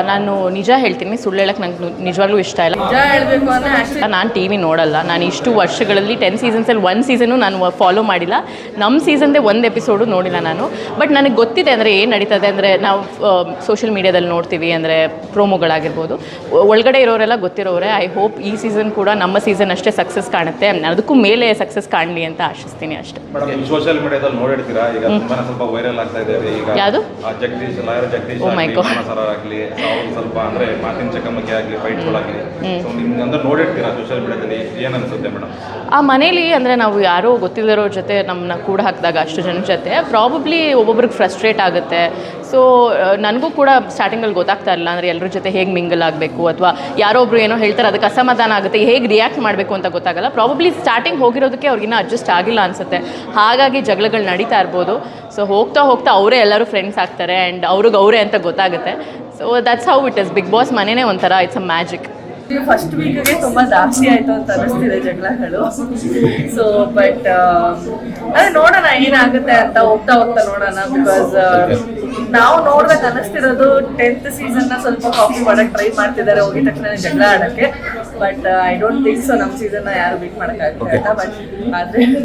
ನಾನು ನಿಜ ಹೇಳ್ತೀನಿ, ಸುಳ್ಳು ಹೇಳಕ್ಕೆ ನಂಗೆ ನಿಜವಾಗ್ಲೂ ಇಷ್ಟ ಇಲ್ಲ. ನಿಜ ಹೇಳಬೇಕು ಅಂದರೆ ನಾನು ಟಿ ವಿ ನೋಡಲ್ಲ. ನಾನು ಇಷ್ಟು ವರ್ಷಗಳಲ್ಲಿ 10 ಸೀಸನ್ಸಲ್ಲಿ 1 ಸೀಸನು ನಾನು ಫಾಲೋ ಮಾಡಿಲ್ಲ. ನಮ್ಮ ಸೀಸನ್ದೇ 1 ಎಪಿಸೋಡು ನೋಡಿಲ್ಲ ನಾನು. ಬಟ್ ನನಗೆ ಗೊತ್ತಿದೆ ಅಂದರೆ ಏನು ನಡೀತದೆ ಅಂದರೆ, ನಾವು ಸೋಷಿಯಲ್ ಮೀಡಿಯಾದಲ್ಲಿ ನೋಡ್ತೀವಿ ಅಂದರೆ ಪ್ರೋಮೋಗಳಾಗಿರ್ಬೋದು, ಒಳಗಡೆ ಇರೋರೆಲ್ಲ ಗೊತ್ತಿರೋರೆ. ಐ ಹೋಪ್ ಈ ಸೀಸನ್ ಕೂಡ ನಮ್ಮ ಸೀಸನ್ ಅಷ್ಟೇ ಸಕ್ಸಸ್ ಕಾಣುತ್ತೆ, ಅದಕ್ಕೂ ಮೇಲೆ ಸಕ್ಸಸ್ ಕಾಣಲಿ ಅಂತ ಆಶಿಸ್ತೀನಿ ಅಷ್ಟೇ. ಸೋಷಿಯಲ್ ಮೀಡಿಯಾದಲ್ಲಿ ನೋಡಿರ್ತೀರಾ, ಈಗ ತುಂಬಾ ಸ್ವಲ್ಪ ವೈರಲ್ ಆಗ್ತಾ ಇದೆ ಈಗ. ಯಾವುದು? ಜಗದೀಶ್ ಸರ್ ಆಗಲಿ, ಸ್ವಲ್ಪ ಅಂದ್ರೆ ಮಾತಿನ ಚಕಮಕಿ ಆಗಲಿ, ಫೈಟ್ಗಳಾಗಲಿ, ಸೊ ನಿಮ್ಗೆ ಅಂದ್ರೆ ನೋಡಿರ್ತೀರಾ ಸೋಷಿಯಲ್ ಮೀಡಿಯಾದಲ್ಲಿ, ಏನು ಅನ್ಸುತ್ತೆ ಮೇಡಮ್? ಆ ಮನೇಲಿ ಅಂದರೆ ನಾವು ಯಾರೋ ಗೊತ್ತಿಲ್ಲದಿರೋರ ಜೊತೆ ನಮ್ಮನ್ನ ಕೂಡ ಹಾಕಿದಾಗ ಅಷ್ಟು ಜನ ಜೊತೆ ಪ್ರಾಬಬ್ಲಿ ಒಬ್ಬೊಬ್ರಿಗೆ ಫ್ರಸ್ಟ್ರೇಟ್ ಆಗುತ್ತೆ. ಸೊ ನನಗೂ ಕೂಡ ಸ್ಟಾರ್ಟಿಂಗಲ್ಲಿ ಗೊತ್ತಾಗ್ತಾ ಇಲ್ಲ ಅಂದರೆ ಎಲ್ಲರ ಜೊತೆ ಹೇಗೆ ಮಿಂಗಲ್ ಆಗಬೇಕು, ಅಥವಾ ಯಾರೋ ಒಬ್ರು ಏನೋ ಹೇಳ್ತಾರೆ ಅದಕ್ಕೆ ಅಸಮಾಧಾನ ಆಗುತ್ತೆ, ಹೇಗೆ ರಿಯಾಕ್ಟ್ ಮಾಡಬೇಕು ಅಂತ ಗೊತ್ತಾಗಲ್ಲ. ಪ್ರಾಬಬ್ಲಿ ಸ್ಟಾರ್ಟಿಂಗ್ ಹೋಗಿರೋದಕ್ಕೆ ಅವ್ರಿಗಿನ್ನ ಅಡ್ಜಸ್ಟ್ ಆಗಿಲ್ಲ ಅನಿಸುತ್ತೆ, ಹಾಗಾಗಿ ಜಗಳಗಳು ನಡೀತಾ ಇರ್ಬೋದು. ಸೊ ಹೋಗ್ತಾ ಹೋಗ್ತಾ ಅವರೇ ಎಲ್ಲರೂ ಫ್ರೆಂಡ್ಸ್ ಆಗ್ತಾರೆ ಆ್ಯಂಡ್ ಅವ್ರಿಗೆ ಅವರೇ ಅಂತ ಗೊತ್ತಾಗುತ್ತೆ. So that's how it is. Bigg Boss ಮನೆಯೇ ಒಂಥರ ಇಟ್ಸ್ ಅ ಮ್ಯಾಜಿಕ್. ಫಸ್ಟ್ ವೀಕ್ಗೆ ತುಂಬ ಜಾಸ್ತಿ ಆಯಿತು ಅಂತ ಅನ್ನಿಸ್ತಿದೆ ಜಗಳಗಳು. ಸೊ ಬಟ್ ಅದೇ ನೋಡೋಣ ಏನಾಗುತ್ತೆ ಅಂತ, ಹೋಗ್ತಾ ಹೋಗ್ತಾ ನೋಡೋಣ. ಬಿಕಾಸ್ ನಾವು ನೋಡ್ಬೇಕು ಅನ್ನಿಸ್ತಿರೋದು 10th ಸೀಸನ್ನ ಸ್ವಲ್ಪ ಕಾಪಿ ಮಾಡೋಕ್ಕೆ ಟ್ರೈ ಮಾಡ್ತಿದ್ದಾರೆ ಹೋಗಿದ ತಕ್ಷಣ ಜಗಳ ಆಡೋಕ್ಕೆ. But I don't think so ನಮ್ಮ ಸೀಸನ್ನ ಯಾರು ಬೀಟ್ ಮಾಡೋಕ್ಕಾಗುತ್ತೆ. ಬಟ್ ಆದರೆ